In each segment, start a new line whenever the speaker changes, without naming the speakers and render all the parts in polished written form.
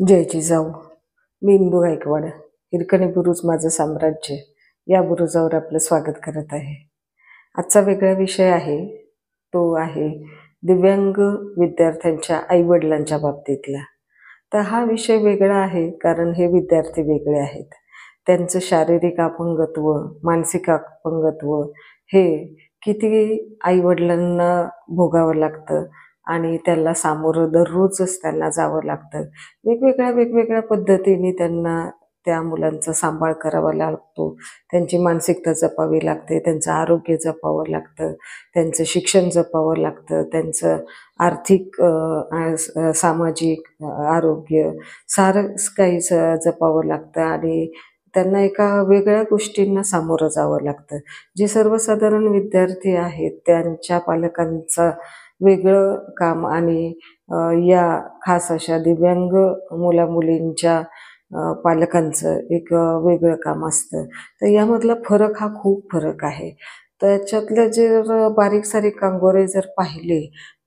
जय जिजाऊ. मी इंदू गायकवाड. हिरकणी बुरुज माझं साम्राज्य या बुरुजावर आपलं स्वागत करत आहे. आजचा वेगळा विषय आहे, तो आहे दिव्यांग विद्यार्थ्यांच्या आईवडिलांच्या बाबतीतला. तर हा विषय वेगळा आहे कारण हे विद्यार्थी वेगळे आहेत. त्यांचं शारीरिक अपंगत्व, मानसिक अपंगत्व हे किती आईवडिलांना भोगावं लागतं आणि त्याला सामोरं दररोजच त्यांना जावं लागतं. वेगवेगळ्या पद्धतीने त्यांना त्या मुलांचा सांभाळ करावा लागतो. त्यांची मानसिकता जपावी लागते, त्यांचं आरोग्य जपावं लागतं, त्यांचं शिक्षण जपावं लागतं, त्यांचं आर्थिक सामाजिक आरोग्य सारंच काही जपावं लागतं आणि त्यांना एका वेगळ्या गोष्टींना सामोरं जावं लागतं. जे सर्वसाधारण विद्यार्थी आहेत त्यांच्या पालकांचं वेगळं काम आणि या खास अशा दिव्यांग मुलामुलींच्या पालकांचं एक वेगळं काम असतं. तर यामधला फरक हा खूप फरक आहे. त्याच्यातले जर बारीक सारीक कांगोरे जर पाहिले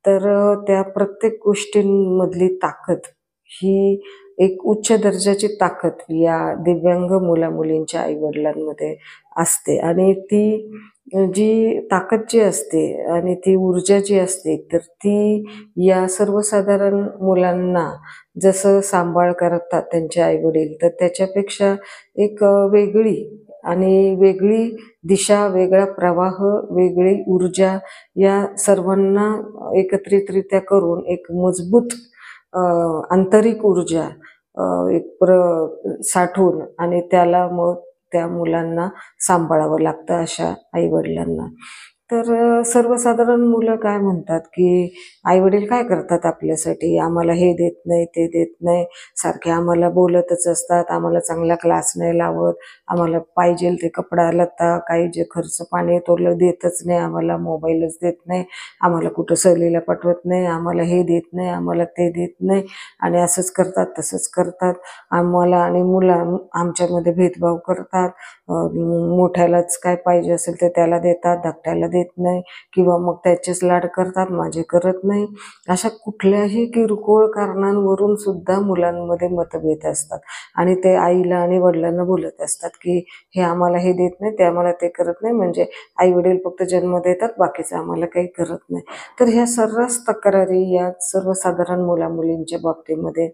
तर त्या प्रत्येक गोष्टींमधली ताकद ही एक उच्च दर्जाची ताकद या दिव्यांग मुलामुलींच्या आईवडिलांमध्ये असते आणि ती जी ताकद जी असते आणि ती ऊर्जा जी असते तर ती या सर्वसाधारण मुलांना जसं सांभाळ करतात त्यांचे आईवडील तर त्याच्यापेक्षा एक वेगळी आणि वेगळी दिशा, वेगळा प्रवाह, वेगळी ऊर्जा या सर्वांना एकत्रितरित्या करून एक मजबूत आंतरिक ऊर्जा एक साठवून आणि त्याला मग त्या मुलांना सांभाळावं लागतं अशा आईवडिलांना. तर सर्वसाधारण मुलं काय म्हणतात की आईवडील काय करतात आपल्यासाठी, आम्हाला हे देत नाही, ते देत नाही, सारखे आम्हाला बोलतच असतात, आम्हाला चांगला क्लास नाही लावत, आम्हाला पाहिजे ते कपडा लत्ता काही जे खर्च पाणी तोरलं देतच नाही, आम्हाला मोबाईलच देत नाही, आम्हाला कुठं सहलीला पाठवत नाही, आम्हाला हे देत नाही, आम्हाला ते देत नाही आणि असंच करतात तसंच करतात आम्हाला आणि आमच्यामध्ये भेदभाव करतात. मोठ्यालाच काय पाहिजे असेल ते त्याला देतात, धाकट्याला देत नाही किंवा मग त्याचेच लाड करतात, माझे करत नाही. अशा कुठल्याही किरकोळ कारणांवरून सुद्धा मुलांमध्ये मतभेद असतात आणि ते आईला आणि वडिलांना बोलत असतात की हे आम्हाला हे देत नाही, ते आम्हाला ते करत नाही, म्हणजे आई वडील फक्त जन्म देतात, बाकीचं आम्हाला काही करत नाही. तर ह्या सर्रास तक्रारी या सर्वसाधारण मुलामुलींच्या बाबतीमध्ये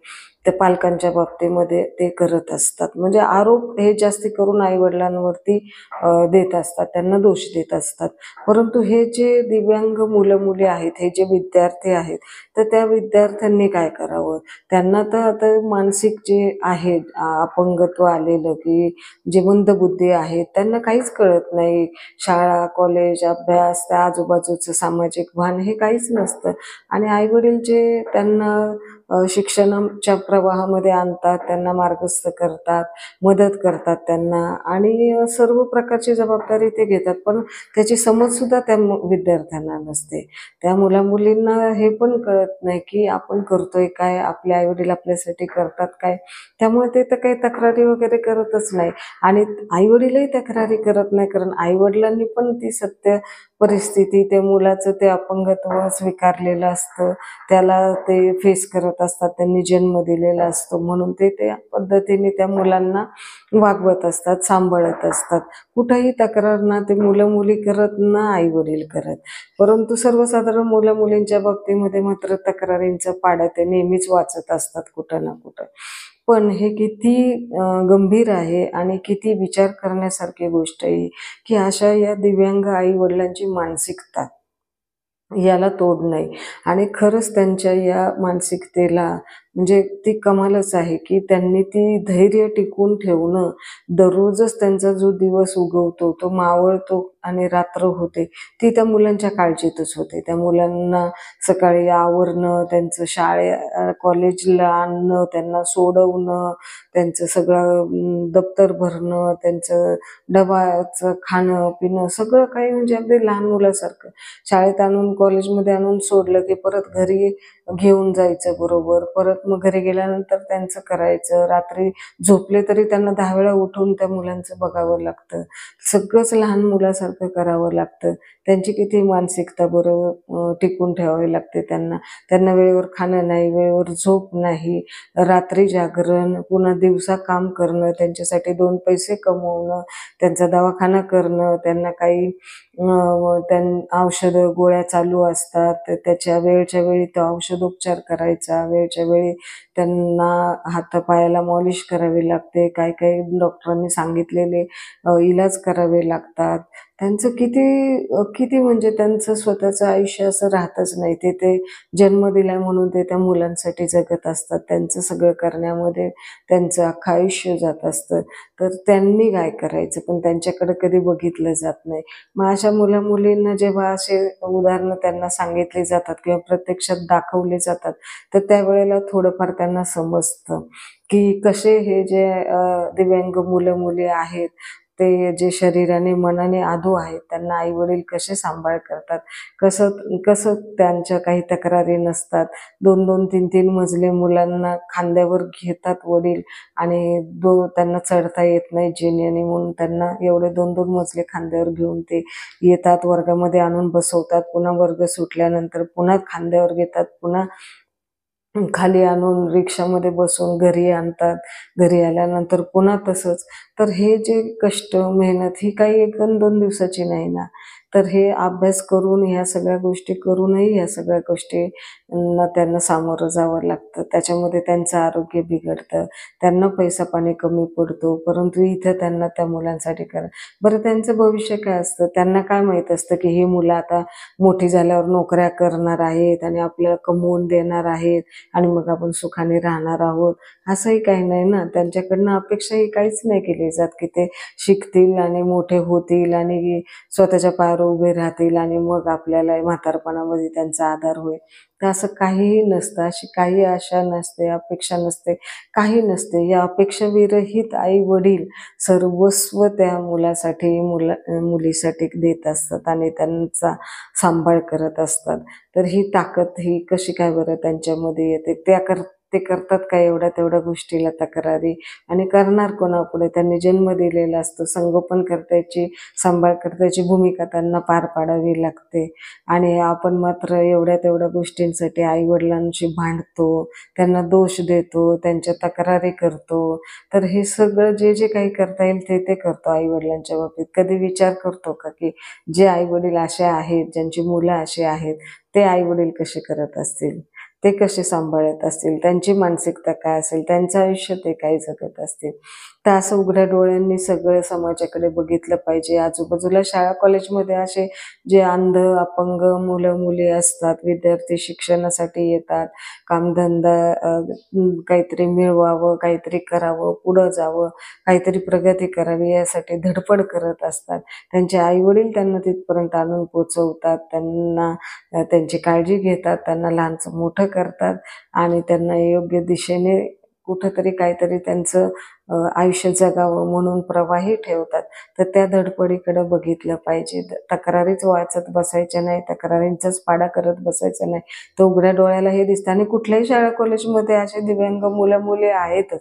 त्या पालकांच्या बाबतीमध्ये ते करत असतात. म्हणजे आरोप हे जास्ती करून आईवडिलांवरती देत असतात, त्यांना दोष देत असतात. परंतु हे जे दिव्यांग मुलं मुली आहेत, हे जे विद्यार्थी आहेत, तर त्या विद्यार्थ्यांनी काय करावं? त्यांना तर आता मानसिक जे आहे अपंगत्व आलेलं की जे मंदबुद्धी आहेत त्यांना काहीच कळत नाही. शाळा, कॉलेज, अभ्यास, त्या आजूबाजूचं सामाजिक भान हे काहीच नसतं आणि आईवडील जे त्यांना शिक्षणाच्या प्रवाहामध्ये आणतात, त्यांना मार्गस्थ करतात, मदत करतात त्यांना आणि सर्व प्रकारची जबाबदारी ते घेतात. पण त्याची समजसुद्धा त्या विद्यार्थ्यांना नसते. त्या मुलामुलींना हे पण कळत नाही की आपण करतोय काय, आपले आईवडील आपल्यासाठी करतात काय. त्यामुळे ते तर काही तक्रारी वगैरे करतच नाही आणि आईवडीलही तक्रारी करत नाही कारण आईवडिलांनी पण ती सत्य परिस्थिती, त्या मुलाचं ते अपंगत्व स्वीकारलेलं असतं, त्याला ते फेस करत असतात, त्यांनी जन्म दिलेला असतो म्हणून ते त्या पद्धतीने त्या मुलांना वागवत असतात, सांभाळत असतात. कुठंही तक्रार ना ते मुलं मुली करत ना आई वडील करत. परंतु सर्वसाधारण मुलं मुलींच्या बाबतीमध्ये मात्र तक्रारींचं पाडं ते नेहमीच वाचत असतात कुठं ना कुठं. पण हे किती गंभीर आहे आणि किती विचार करण्यासारखी गोष्ट आहे की अशा या दिव्यांग आई वडिलांची मानसिकता याला तोड नाही आणि खरंच त्यांच्या या मानसिकतेला म्हणजे ती कमालच आहे की त्यांनी ती धैर्य टिकवून ठेवणं. दररोजच त्यांचा जो दिवस उगवतो, तो मावळतो आणि रात्र होते, ती त्या मुलांच्या काळजीतच होते. त्या मुलांना सकाळी आवरणं, त्यांचं कॉलेजला आणणं, त्यांना सोडवणं, त्यांचं सगळं दप्तर भरणं, त्यांचं डबाचं खाणं पिणं सगळं काही म्हणजे अगदी लहान मुलासारखं. शाळेत आणून कॉलेजमध्ये आणून सोडलं की परत घरी घेऊन जायचं बरोबर, परत मग घरी गेल्यानंतर त्यांचं करायचं, रात्री झोपले तरी त्यांना 10 वेळा उठून त्या मुलांचं बघावं लागतं. सगळंच लहान मुलासारखं करावं लागतं. त्यांची किती मानसिकता बरं टिकून ठेवावी लागते त्यांना. त्यांना वेळेवर खाणं नाही, वेळेवर झोप नाही, रात्री जागरण, पुन्हा दिवसा काम करणं, त्यांच्यासाठी 2 पैसे कमवणं, त्यांचा दवाखाना करणं, त्यांना काही औषधं, गोळ्या चालू असतात, तर त्याच्या वेळच्या वेळी तो औषधोपचार करायचा, वेळच्या वेळी त्यांना हातापायाला मॉलिश करावी लागते, काही-काही डॉक्टरांनी सांगितलेले इलाज करावे लागतात. त्यांचं किती म्हणजे त्यांचं स्वतःचं आयुष्य असं राहतच नाही. ते जन्म दिलाय म्हणून ते त्या मुलांसाठी जगत असतात. त्यांचं सगळं करण्यामध्ये त्यांचं अख्खं आयुष्य जात असतं. तर त्यांनी काय करायचं? पण त्यांच्याकडे कधी बघितलं जात नाही. मग अशा मुला-मुलींना जेव्हा असे उदाहरणं त्यांना सांगितली जातात किंवा प्रत्यक्षात दाखवले जातात, तर त्यावेळेला थोडंफार त्यांना समजतं, की कसे हे जे दिव्यांग मुलं-मुली आहेत, ते जे शरीराने, मनाने अधू आहेत, त्यांना आई-वडील कसे सांभाळ करतात, कसं कसं त्यांच्या काही तक्रारी नसतात. 2-2, 3-3 मजले मुलांना खांद्यावर घेतात वडील आणि त्यांना चढता येत नाही जिन्याने म्हणून त्यांना एवढे 2-2 मजले खांद्यावर घेऊन ते येतात, वर्गामध्ये आणून बसवतात. पुन्हा वर्ग सुटल्यानंतर पुन्हा खांद्यावर घेतात, पुन्हा खाली आणून रिक्षामध्ये बसवून घरी आणतात. घरी आल्यानंतर पुन्हा तसंच. तर हे जे कष्ट, मेहनत ही काही 1 अन् 2 दिवसाची नाही ना. तर हे अभ्यास करून, ह्या सगळ्या गोष्टी करूनही ह्या सगळ्या गोष्टींना त्यांना सामोरं जावं लागतं. त्याच्यामध्ये त्यांचं आरोग्य बिघडतं. त्यांना पैसा-पाणी कमी पडतो. परंतु इथं त्यांना त्या मुलांसाठी बरं त्यांचं भविष्य काय असतं? त्यांना काय माहीत असतं, की ही मुलं आता मोठी झाल्यावर नोकऱ्या करणार आहेत आणि आपल्याला कमवून देणार आहेत आणि मग आपण सुखाने राहणार आहोत. असंही काही नाही ना. त्यांच्याकडनं अपेक्षाही काहीच नाही केली जात, की ते शिकतील आणि मोठे होतील आणि स्वतःच्या पायावर उभे राहतील आणि मग आपल्याला म्हातारपणामध्ये त्यांचा आधार होईल. तर असं काहीही नसतं. अशी काही आशा नसते, अपेक्षा नसते, काही नसते. या अपेक्षाविरहित आई-वडील सर्वस्व त्या मुलासाठी, मुलीसाठी देत असतात आणि त्यांचा सांभाळ करत असतात. तर ही ताकद ही कशी काय बरं त्यांच्यामध्ये येते? ते करतात का एवढ्या-तेवढ्या गोष्टीला तक्रारी आणि करणार कोणापुढे? त्यांनी जन्म दिलेला असतो. संगोपनकर्त्याची, सांभाळकर्त्याची भूमिका त्यांना पार पाडावी लागते आणि आपण मात्र एवढ्या-तेवढ्या गोष्टींसाठी आई-वडिलांशी भांडतो, त्यांना दोष देतो, त्यांच्या तक्रारी करतो. तर हे सगळं जे काही करता येईल ते करतो आई-वडिलांच्या बाबतीत. कधी विचार करतो का, की जे आई-वडील असे आहेत, ज्यांची मुलं अशी आहेत, ते आई-वडील कसे करत असतील? ते कसे सांभाळत असतील? त्यांची मानसिकता काय असेल? त्यांचं आयुष्य ते काय जगत असतील? तर असं उघड्या डोळ्यांनी सगळं समाजाकडे बघितलं पाहिजे. आजूबाजूला शाळा कॉलेजमध्ये असे जे अंध, अपंग मुलं-मुली असतात, विद्यार्थी शिक्षणासाठी येतात, कामधंदा काहीतरी मिळवावं, काहीतरी करावं, पुढं जावं, काहीतरी प्रगती करावी यासाठी धडपड करत असतात. त्यांचे आई-वडील त्यांना तिथपर्यंत आणून पोहोचवतात. त्यांची काळजी घेतात, त्यांना लहानचं मोठं करतात आणि त्यांना योग्य दिशेने कुठेतरी काहीतरी त्यांचं आयुष्य जगावं म्हणून प्रवाही ठेवतात. तर त्या धडपडीकडे बघितलं पाहिजे. तक्रारीच वाचत बसायच्या नाही, तक्रारींचाच पाडा करत बसायचा नाही. तर उघड्या डोळ्याला हे दिसतं आणि कुठल्याही शाळा कॉलेजमध्ये असे दिव्यांग मुलं-मुली आहेतच.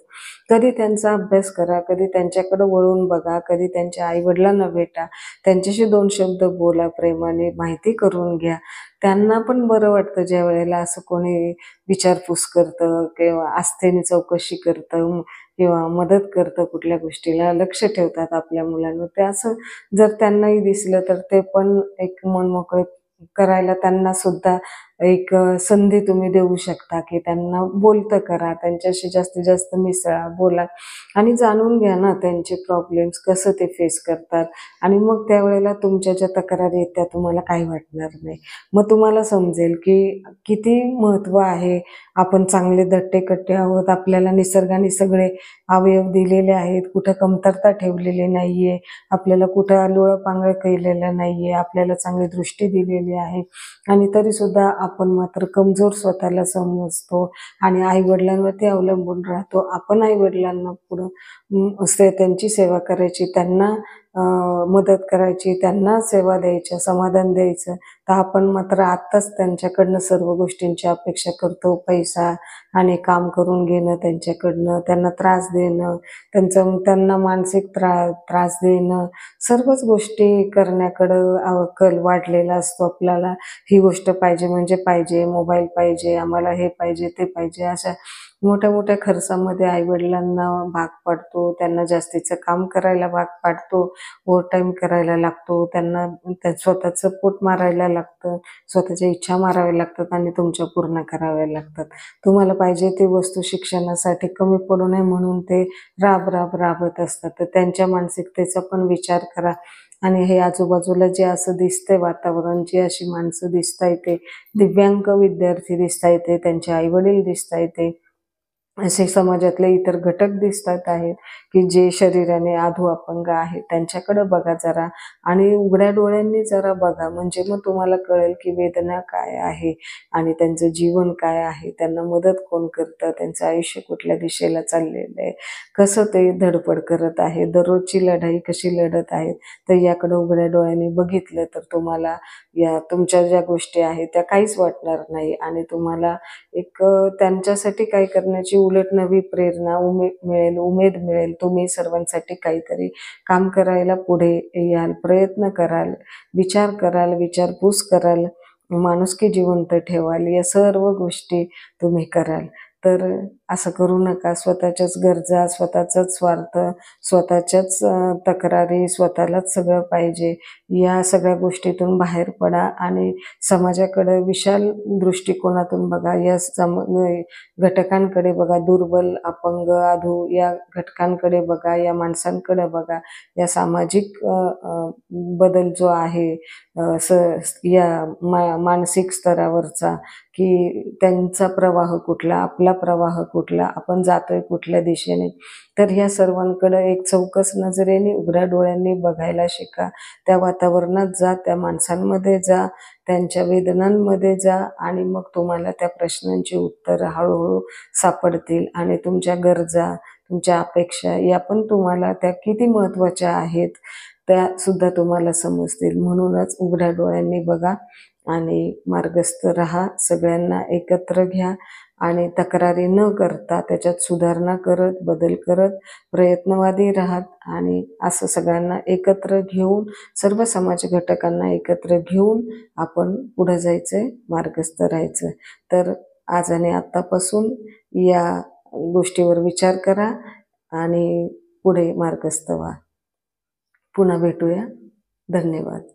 कधी त्यांचा अभ्यास करा, कधी त्यांच्याकडे वळून बघा, कधी त्यांच्या आई-वडिलांना भेटा, त्यांच्याशी 2 शब्द बोला प्रेमाने, माहिती करून घ्या. त्यांना पण बरं वाटतं ज्यावेळेला असं कोणी विचारपूस करतं किंवा आस्थेने चौकशी करतं किंवा मदत करतं कुठल्या गोष्टीला, लक्ष ठेवतात आपल्या मुलांवर. ते असं जर त्यांनाही दिसलं तर ते पण एक मनमोकळे करायला त्यांना सुद्धा एक संधी तुम्ही देऊ शकता, की त्यांना बोलतं करा, त्यांच्याशी जास्तीत जास्त मिसळा, बोला आणि जाणून घ्या ना त्यांचे प्रॉब्लेम्स, कसं ते फेस करतात आणि मग त्यावेळेला तुमच्या ज्या तक्रारी आहेत त्या तुम्हाला काही वाटणार नाही. मग तुम्हाला समजेल, की किती महत्त्व आहे. आपण चांगले धट्टे-कट्टे आहोत. आपल्याला निसर्गाने सगळे अवयव दिलेले आहेत. कुठं कमतरता ठेवलेली नाहीये. आपल्याला कुठं लुळं-पांगळं केलेलं नाहीये. आपल्याला चांगली दृष्टी दिलेली आहे आणि तरीसुद्धा आपण मात्र कमजोर स्वतःला समजतो आणि आई-वडिलांवरती अवलंबून राहतो. आपण आई-वडिलांना पुढं त्यांची सेवा करायची, त्यांना मदत करायची, त्यांना सेवा द्यायच्या, समाधान द्यायचं, तर आपण मात्र आत्ताच त्यांच्याकडनं सर्व गोष्टींची अपेक्षा करतो. पैसा आणि काम करून घेणं त्यांच्याकडनं, त्यांना त्रास देणं, त्यांना मानसिक त्रास देणं, सर्वच गोष्टी करण्याकडं कल वाढलेला असतो आपल्याला. ही गोष्ट पाहिजे म्हणजे पाहिजे, मोबाईल पाहिजे, आम्हाला हे पाहिजे, ते पाहिजे, अशा मोठ्या-मोठ्या खर्चामध्ये आई-वडिलांना भाग पाडतो. त्यांना जास्तीचं काम करायला भाग पाडतो, ओव्हरटाईम करायला लागतो, त्यांना स्वतःचं पोट मारायला लागतं, स्वतःच्या इच्छा माराव्या लागतात आणि तुमच्या पूर्ण कराव्या लागतात. तुम्हाला पाहिजे ती वस्तू शिक्षणासाठी कमी पडू नये म्हणून ते राबत असतात. तर त्यांच्या मानसिकतेचा पण विचार करा. आणि हे आजूबाजूला जे असं दिसतंय वातावरण, जी अशी माणसं दिसतायत, ते दिव्यांग विद्यार्थी दिसतायत, त्यांचे आई-वडील दिसतायत, असे समाजातले इतर घटक दिसतात आहेत की जे शरीराने अधू अपंग आहेत, त्यांच्याकडे बघा जरा आणि उघड्या डोळ्यांनी जरा बघा, म्हणजे मग तुम्हाला कळेल की वेदना काय आहे आणि त्यांचं जीवन काय आहे, त्यांना मदत कोण करतं, त्यांचं आयुष्य कुठल्या दिशेला चाललेलं आहे, कसं ते धडपड करत आहे, दररोजची लढाई कशी लढत आहेत. तर याकडे उघड्या डोळ्यांनी बघितलं तर तुम्हाला या तुमच्या ज्या गोष्टी आहेत त्या काहीच वाटणार नाही आणि तुम्हाला एक त्यांच्यासाठी काय करण्याची उलट नवी प्रेरणा उमेद मिळेल. तुम्ही सर्वांसाठी काहीतरी काम करायला पुढे याल, प्रयत्न कराल, विचार कराल, विचारपूस कराल, माणुसकी जिवंत ठेवाल, या सर्व गोष्टी तुम्ही कराल. तर असं करू नका. स्वतःच्याच गरजा, स्वतःचाच स्वार्थ, स्वतःच्याच तक्रारी, स्वतःलाच सगळं पाहिजे, या सगळ्या गोष्टीतून बाहेर पडा आणि समाजाकडे विशाल दृष्टिकोनातून बघा. या घटकांकडे बघा, दुर्बल, अपंग, अधू या घटकांकडे बघा, या माणसांकडे बघा. या सामाजिक बदल जो आहे या मानसिक स्तरावरचा, की त्यांचा प्रवाह कुठला, आपला प्रवाह कुठला, आपण जातोय कुठल्या दिशेने, तर ह्या सर्वांकडे एक चौकस नजरेने उघड्या डोळ्यांनी बघायला शिका. त्या वातावरणात जा, त्या माणसांमध्ये जा, त्यांच्या वेदनांमध्ये जा आणि मग तुम्हाला त्या प्रश्नांची उत्तरं हळूहळू सापडतील आणि तुमच्या गरजा, तुमच्या अपेक्षा या पण तुम्हाला त्या किती महत्त्वाच्या आहेत त्या सुद्धा तुम्हाला समजतील. म्हणूनच उघड्या डोळ्यांनी बघा आणि मार्गस्थ राहा. सगळ्यांना एकत्र घ्या आणि तक्रारी न करता त्याच्यात सुधारणा करत, बदल करत, प्रयत्नवादी राहत आणि असं सगळ्यांना एकत्र घेऊन, सर्व समाज घटकांना एकत्र घेऊन आपण पुढे जायचंय, मार्गस्थ राहायचं. तर आज आणि आत्तापासून या गोष्टीवर विचार करा आणि पुढे मार्गस्थ व्हा. पुन्हा भेटूया. धन्यवाद.